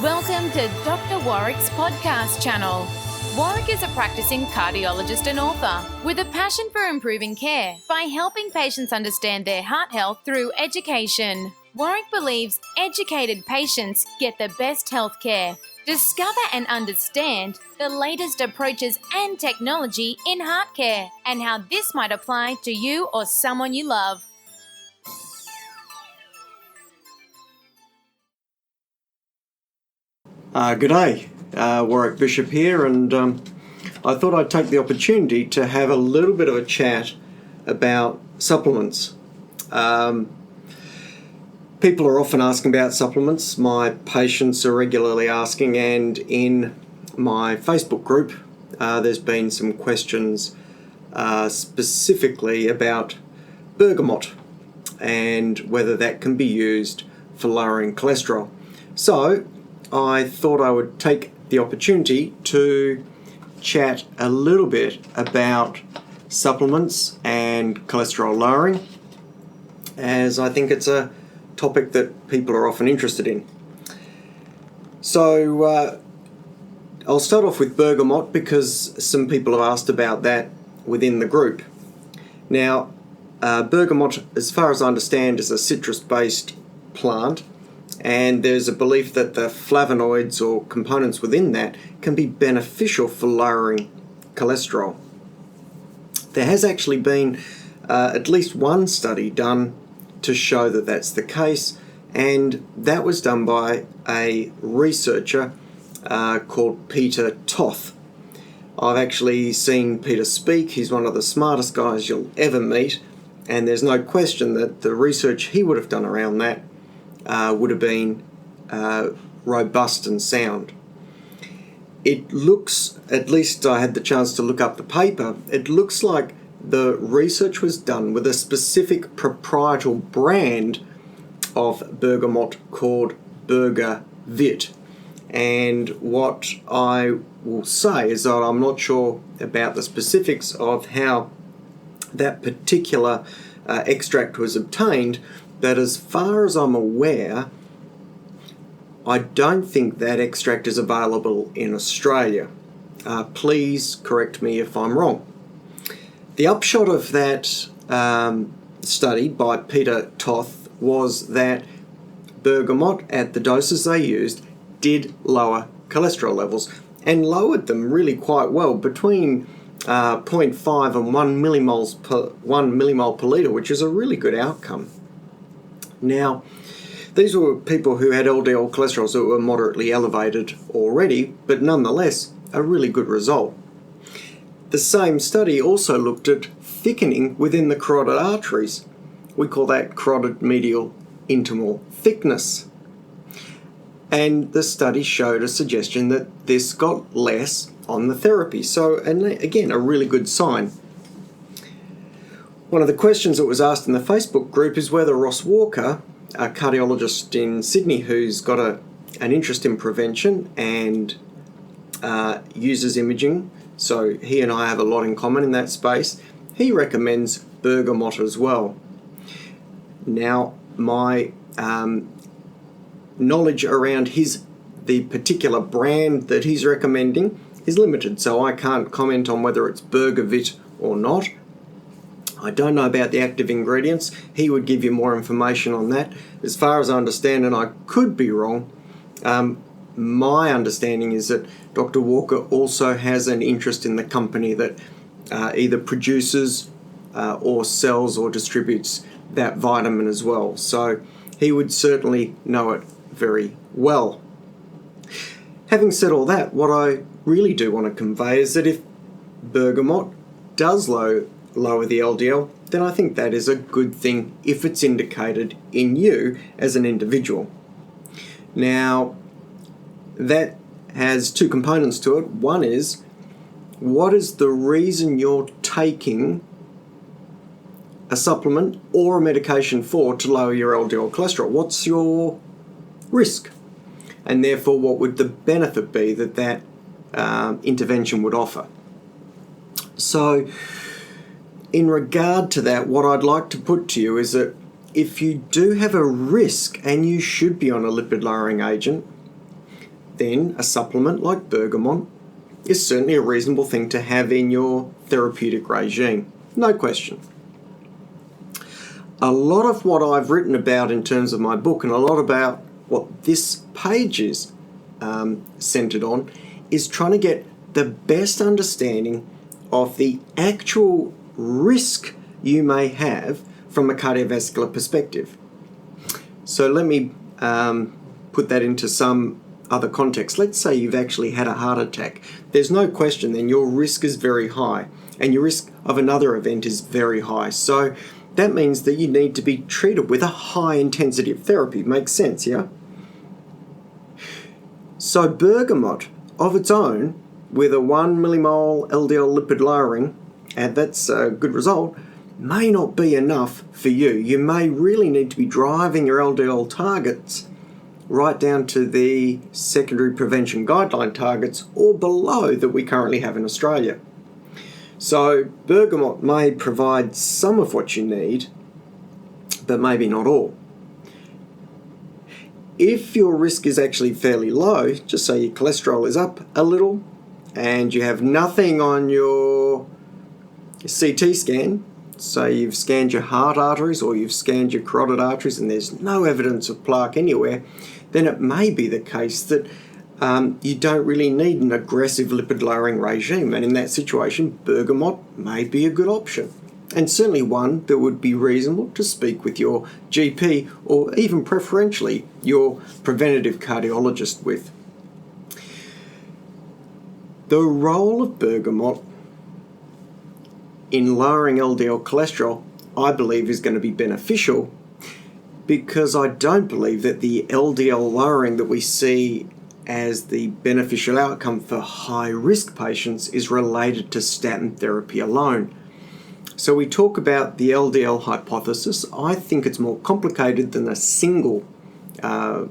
Welcome to Doctor Warrick's podcast channel. Warwick is a practising cardiologist and author with a passion for improving care by helping patients understand their heart health through education. Warwick believes educated patients get the best health care. Discover and understand the latest approaches and technology in heart care and how this might apply to you or someone you love. Good day, Warwick Bishop here, and I thought I'd take the opportunity to have a little bit of a chat about supplements. People are often asking about supplements. My patients are regularly asking, and in my Facebook group there's been some questions specifically about bergamot and whether that can be used for lowering cholesterol. So I thought I would take the opportunity to chat a little bit about supplements and cholesterol lowering, as I think it's a topic that people are often interested in. So I'll start off with bergamot because some people have asked about that within the group. Now, bergamot, as far as I understand, is a citrus-based plant, and there's a belief that the flavonoids or components within that can be beneficial for lowering cholesterol. There has actually been at least one study done to show that that's the case, and that was done by a researcher called Peter Toth. I've actually seen Peter speak. He's one of the smartest guys you'll ever meet, and there's no question that the research he would have done around that would have been robust and sound. It looks, at least I had the chance to look up the paper, it looks like the research was done with a specific proprietary brand of bergamot called bergamot. And what I will say is that I'm not sure about the specifics of how that particular extract was obtained, but as far as I'm aware, I don't think that extract is available in Australia. Please correct me if I'm wrong. The upshot of that study by Peter Toth was that bergamot, at the doses they used, did lower cholesterol levels, and lowered them really quite well, between 0.5 and 1 millimole per litre, which is a really good outcome. Now, these were people who had LDL cholesterol that were moderately elevated already, but nonetheless a really good result. The same study also looked at thickening within the carotid arteries. We call that carotid medial intimal thickness. And the study showed a suggestion that this got less on the therapy. So, and again, a really good sign. One of the questions that was asked in the Facebook group is whether Ross Walker, a cardiologist in Sydney who's got an interest in prevention and uses imaging, so he and I have a lot in common in that space, he recommends bergamot as well. Now, my knowledge around the particular brand that he's recommending is limited, so I can't comment on whether it's bergamot or not. I don't know about the active ingredients. He would give you more information on that. As far as I understand, and I could be wrong, my understanding is that Dr. Walker also has an interest in the company that either produces or sells or distributes that vitamin as well. So he would certainly know it very well. Having said all that, what I really do want to convey is that if bergamot does lower the LDL, then I think that is a good thing if it's indicated in you as an individual. Now, that has two components to it. One is, what is the reason you're taking a supplement or a medication to lower your LDL cholesterol? What's your risk? And therefore, what would the benefit be that intervention would offer? So, in regard to that, what I'd like to put to you is that if you do have a risk and you should be on a lipid-lowering agent, then a supplement like bergamot is certainly a reasonable thing to have in your therapeutic regime. No question. A lot of what I've written about in terms of my book, and a lot about what this page is centered on, is trying to get the best understanding of the actual risk you may have from a cardiovascular perspective. So let me put that into some other context. Let's say you've actually had a heart attack. There's no question then your risk is very high, and your risk of another event is very high. So that means that you need to be treated with a high intensity of therapy. Makes sense, yeah? So bergamot of its own, with a 1 millimole LDL lipid lowering, and that's a good result, may not be enough for you. You may really need to be driving your LDL targets right down to the secondary prevention guideline targets or below that we currently have in Australia. So bergamot may provide some of what you need, but maybe not all. If your risk is actually fairly low, just say your cholesterol is up a little and you have nothing on your CT scan, so you've scanned your heart arteries or you've scanned your carotid arteries and there's no evidence of plaque anywhere, then it may be the case that you don't really need an aggressive lipid lowering regime, and in that situation bergamot may be a good option, and certainly one that would be reasonable to speak with your GP or even preferentially your preventative cardiologist with. The role of bergamot in lowering LDL cholesterol, I believe, is going to be beneficial, because I don't believe that the LDL lowering that we see as the beneficial outcome for high-risk patients is related to statin therapy alone. So we talk about the LDL hypothesis. I think it's more complicated than a single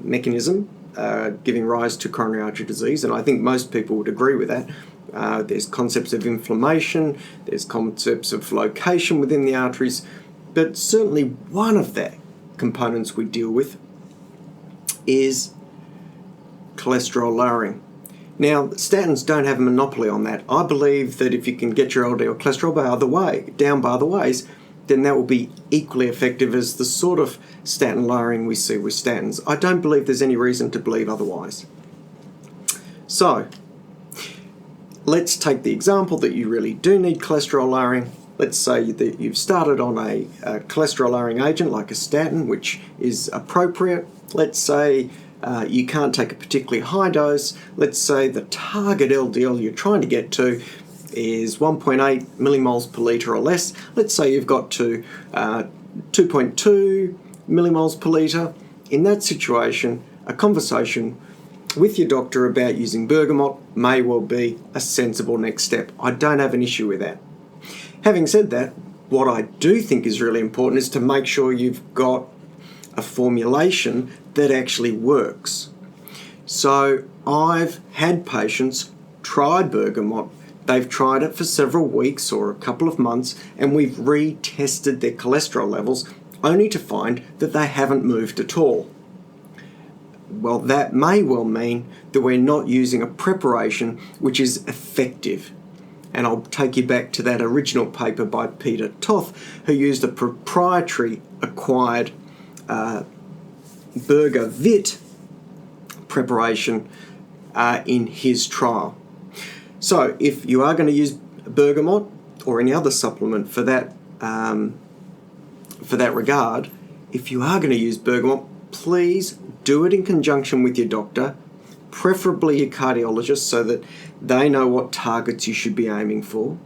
mechanism giving rise to coronary artery disease, and I think most people would agree with that. There's concepts of inflammation, there's concepts of location within the arteries, but certainly one of the components we deal with is cholesterol lowering. Now, statins don't have a monopoly on that. I believe that if you can get your LDL cholesterol down by other ways, then that will be equally effective as the sort of statin lowering we see with statins. I don't believe there's any reason to believe otherwise. So, let's take the example that you really do need cholesterol lowering. Let's say that you've started on a cholesterol lowering agent like a statin, which is appropriate. Let's say you can't take a particularly high dose. Let's say the target LDL you're trying to get to is 1.8 millimoles per litre or less. Let's say you've got to 2.2 millimoles per litre. In that situation, a conversation with your doctor about using bergamot may well be a sensible next step. I don't have an issue with that. Having said that, what I do think is really important is to make sure you've got a formulation that actually works. So I've had patients try bergamot. They've tried it for several weeks or a couple of months, and we've retested their cholesterol levels only to find that they haven't moved at all. Well, that may well mean that we're not using a preparation which is effective. And I'll take you back to that original paper by Peter Toth, who used a proprietary acquired bergavit preparation in his trial. So if you are going to use bergamot or any other supplement for that regard, if you are going to use bergamot, please do it in conjunction with your doctor, preferably your cardiologist, so that they know what targets you should be aiming for.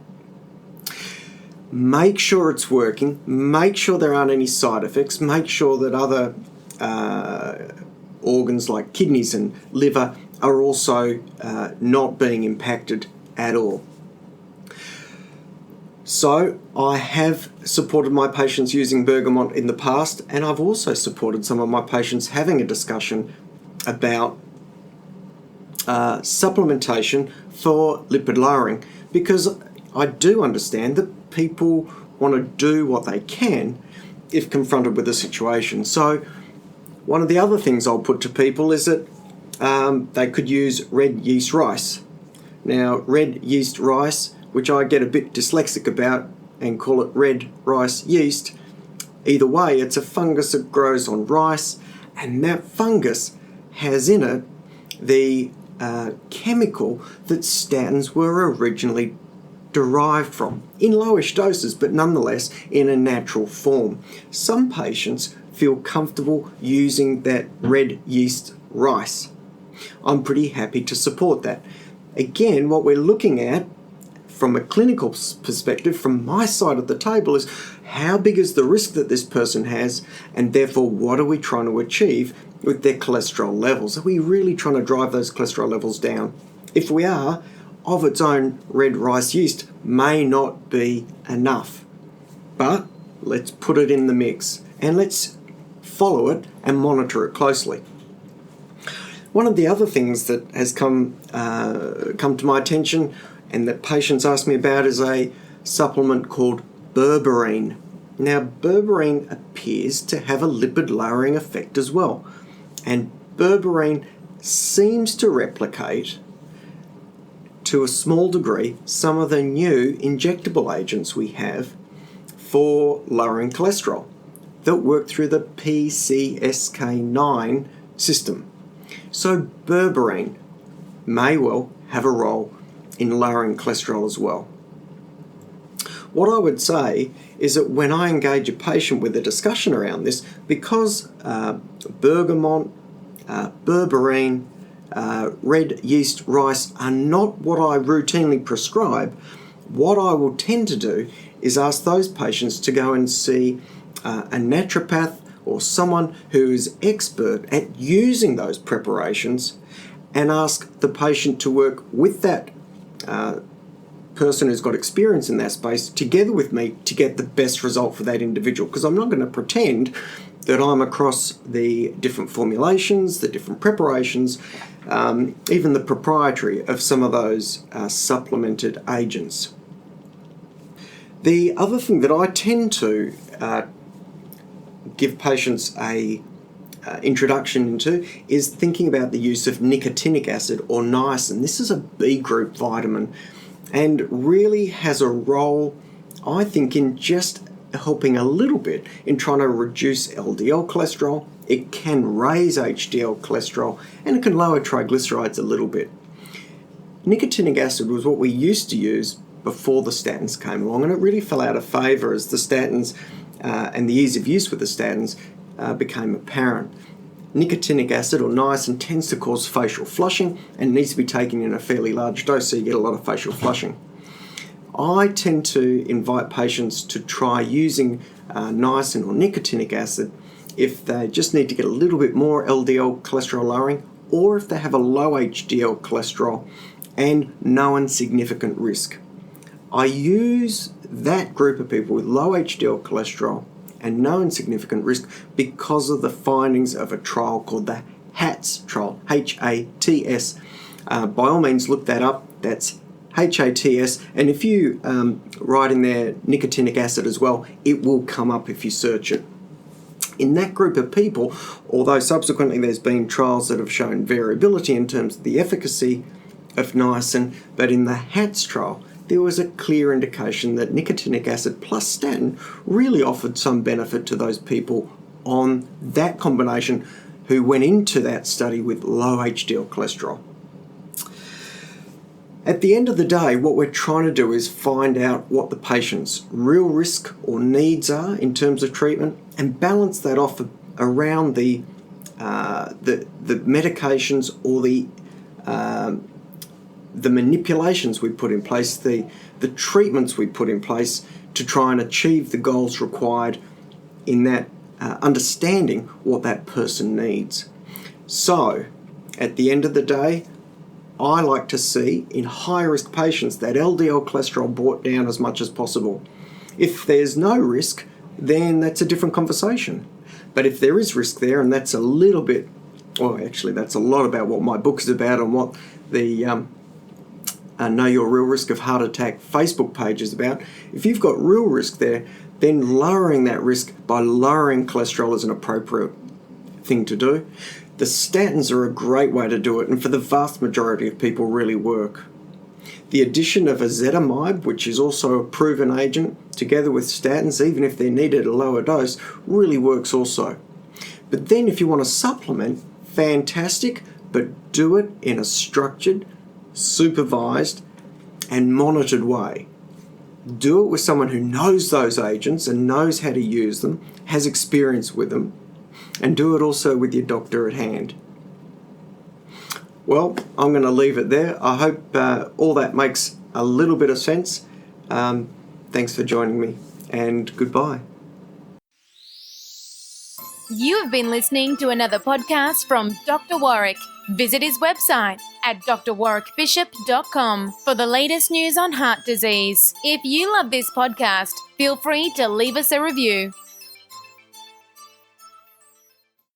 Make sure it's working. Make sure there aren't any side effects. Make sure that other organs like kidneys and liver are also not being impacted at all. So I have supported my patients using bergamot in the past, and I've also supported some of my patients having a discussion about supplementation for lipid lowering, because I do understand that people want to do what they can if confronted with a situation. So one of the other things I'll put to people is that they could use red yeast rice. Now, red yeast rice, which I get a bit dyslexic about and call it red rice yeast, either way, it's a fungus that grows on rice, and that fungus has in it the chemical that statins were originally derived from, in lowish doses, but nonetheless in a natural form. Some patients feel comfortable using that red yeast rice. I'm pretty happy to support that. Again, what we're looking at from a clinical perspective, from my side of the table, is how big is the risk that this person has, and therefore what are we trying to achieve with their cholesterol levels? Are we really trying to drive those cholesterol levels down? If we are, of its own, red rice yeast may not be enough. But let's put it in the mix and let's follow it and monitor it closely. One of the other things that has come to my attention and that patients ask me about is a supplement called berberine. Now, berberine appears to have a lipid-lowering effect as well, and berberine seems to replicate, to a small degree, some of the new injectable agents we have for lowering cholesterol that work through the PCSK9 system. So berberine may well have a role in lowering cholesterol as well. What I would say is that when I engage a patient with a discussion around this, because bergamot, berberine, red yeast rice are not what I routinely prescribe, what I will tend to do is ask those patients to go and see a naturopath or someone who is expert at using those preparations, and ask the patient to work with that person who's got experience in that space together with me to get the best result for that individual. Because I'm not going to pretend that I'm across the different formulations, the different preparations, even the proprietary of some of those supplemented agents. The other thing that I tend to give patients a introduction into is thinking about the use of nicotinic acid or niacin. This is a B group vitamin and really has a role, I think, in just helping a little bit in trying to reduce LDL cholesterol. It can raise HDL cholesterol and it can lower triglycerides a little bit. Nicotinic acid was what we used to use before the statins came along, and it really fell out of favour as the statins and the ease of use with the statins became apparent. Nicotinic acid or niacin tends to cause facial flushing and needs to be taken in a fairly large dose, so you get a lot of facial flushing. I tend to invite patients to try using niacin or nicotinic acid if they just need to get a little bit more LDL cholesterol lowering, or if they have a low HDL cholesterol and no insignificant risk. I use that group of people with low HDL cholesterol and no insignificant risk because of the findings of a trial called the HATS trial, H-A-T-S. By all means, look that up. That's HATS, and if you write in there nicotinic acid as well, it will come up if you search it. In that group of people, although subsequently there's been trials that have shown variability in terms of the efficacy of niacin, but in the HATS trial, there was a clear indication that nicotinic acid plus statin really offered some benefit to those people on that combination who went into that study with low HDL cholesterol. At the end of the day, what we're trying to do is find out what the patient's real risk or needs are in terms of treatment and balance that off around the medications or the manipulations we put in place, the treatments we put in place to try and achieve the goals required in that understanding what that person needs. So, at the end of the day, I like to see in high-risk patients that LDL cholesterol brought down as much as possible. If there's no risk, then that's a different conversation. But if there is risk there, and that's a little bit, well, actually that's a lot about what my book is about and what the Know Your Real Risk of Heart Attack Facebook page is about. If you've got real risk there, then lowering that risk by lowering cholesterol is an appropriate thing to do. The statins are a great way to do it, and for the vast majority of people really work. The addition of ezetimibe, which is also a proven agent, together with statins, even if they're needed at a lower dose, really works also. But then if you want to supplement, fantastic, but do it in a structured, supervised, and monitored way. Do it with someone who knows those agents and knows how to use them, has experience with them, and do it also with your doctor at hand. Well, I'm going to leave it there. I hope all that makes a little bit of sense. Thanks for joining me, and goodbye. You have been listening to another podcast from Dr. Warrick. Visit his website at drwarrickbishop.com for the latest news on heart disease. If you love this podcast, feel free to leave us a review.